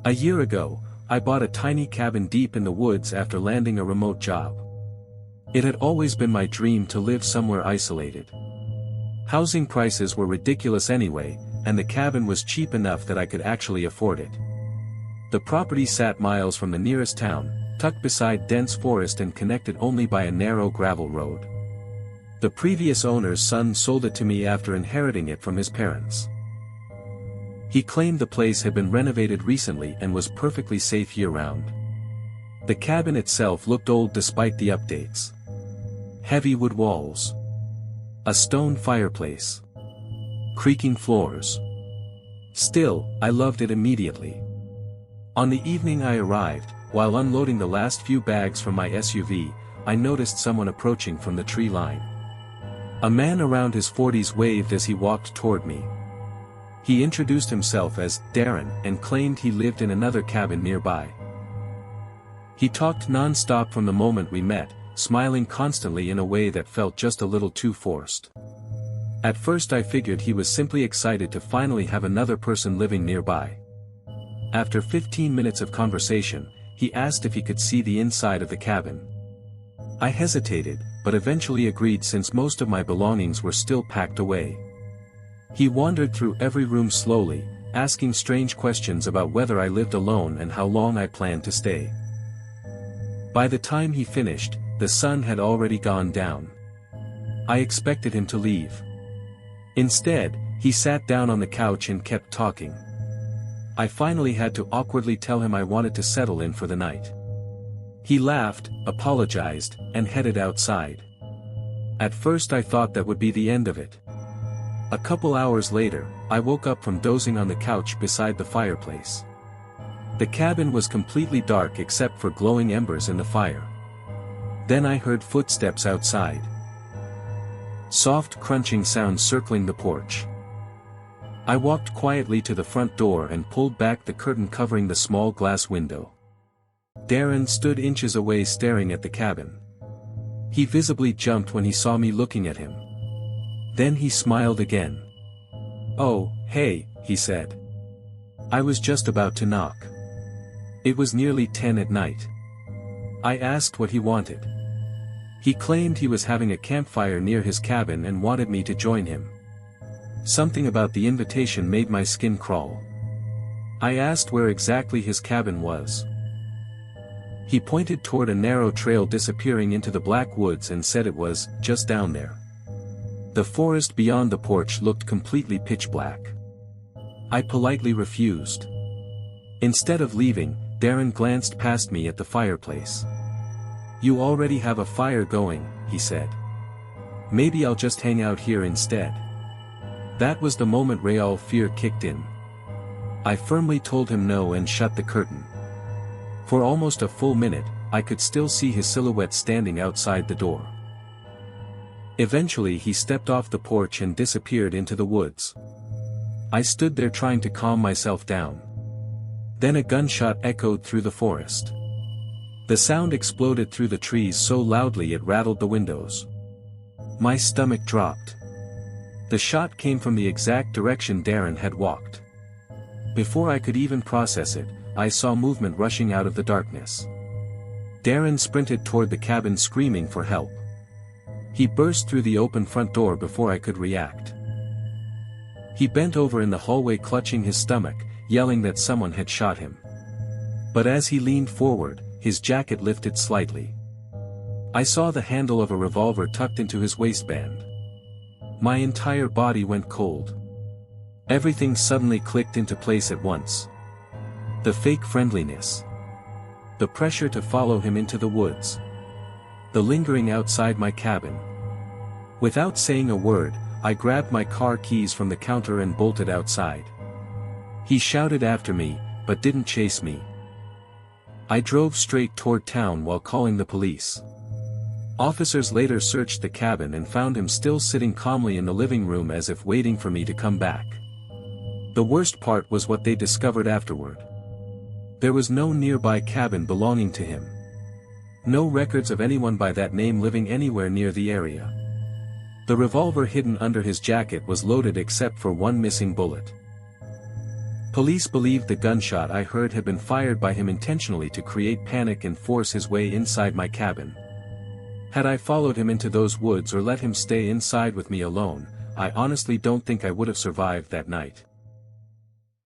A year ago, I bought a tiny cabin deep in the woods after landing a remote job. It had always been my dream to live somewhere isolated. Housing prices were ridiculous anyway, and the cabin was cheap enough that I could actually afford it. The property sat miles from the nearest town, tucked beside dense forest and connected only by a narrow gravel road. The previous owner's son sold it to me after inheriting it from his parents. He claimed the place had been renovated recently and was perfectly safe year-round. The cabin itself looked old despite the updates. Heavy wood walls. A stone fireplace. Creaking floors. Still, I loved it immediately. On the evening I arrived, while unloading the last few bags from my SUV, I noticed someone approaching from the tree line. A man around his 40s waved as he walked toward me. He introduced himself as Darren and claimed he lived in another cabin nearby. He talked non-stop from the moment we met, smiling constantly in a way that felt just a little too forced. At first I figured he was simply excited to finally have another person living nearby. After 15 minutes of conversation, he asked if he could see the inside of the cabin. I hesitated, but eventually agreed since most of my belongings were still packed away. He wandered through every room slowly, asking strange questions about whether I lived alone and how long I planned to stay. By the time he finished, the sun had already gone down. I expected him to leave. Instead, he sat down on the couch and kept talking. I finally had to awkwardly tell him I wanted to settle in for the night. He laughed, apologized, and headed outside. At first I thought that would be the end of it. A couple hours later, I woke up from dozing on the couch beside the fireplace. The cabin was completely dark except for glowing embers in the fire. Then I heard footsteps outside. Soft crunching sounds circling the porch. I walked quietly to the front door and pulled back the curtain covering the small glass window. Darren stood inches away staring at the cabin. He visibly jumped when he saw me looking at him. Then he smiled again. "Oh, hey," he said. I was just about to knock. It was nearly 10 at night. I asked what he wanted. He claimed he was having a campfire near his cabin and wanted me to join him. Something about the invitation made my skin crawl. I asked where exactly his cabin was. He pointed toward a narrow trail disappearing into the black woods and said it was just down there. The forest beyond the porch looked completely pitch black. I politely refused. Instead of leaving, Darren glanced past me at the fireplace. "You already have a fire going," he said. "Maybe I'll just hang out here instead." That was the moment real fear kicked in. I firmly told him no and shut the curtain. For almost a full minute, I could still see his silhouette standing outside the door. Eventually he stepped off the porch and disappeared into the woods. I stood there trying to calm myself down. Then a gunshot echoed through the forest. The sound exploded through the trees so loudly it rattled the windows. My stomach dropped. The shot came from the exact direction Darren had walked. Before I could even process it, I saw movement rushing out of the darkness. Darren sprinted toward the cabin screaming for help. He burst through the open front door before I could react. He bent over in the hallway clutching his stomach, yelling that someone had shot him. But as he leaned forward, his jacket lifted slightly. I saw the handle of a revolver tucked into his waistband. My entire body went cold. Everything suddenly clicked into place at once. The fake friendliness. The pressure to follow him into the woods. The lingering outside my cabin. Without saying a word, I grabbed my car keys from the counter and bolted outside. He shouted after me, but didn't chase me. I drove straight toward town while calling the police. Officers later searched the cabin and found him still sitting calmly in the living room as if waiting for me to come back. The worst part was what they discovered afterward. There was no nearby cabin belonging to him. No records of anyone by that name living anywhere near the area. The revolver hidden under his jacket was loaded except for one missing bullet. Police believed the gunshot I heard had been fired by him intentionally to create panic and force his way inside my cabin. Had I followed him into those woods or let him stay inside with me alone, I honestly don't think I would have survived that night.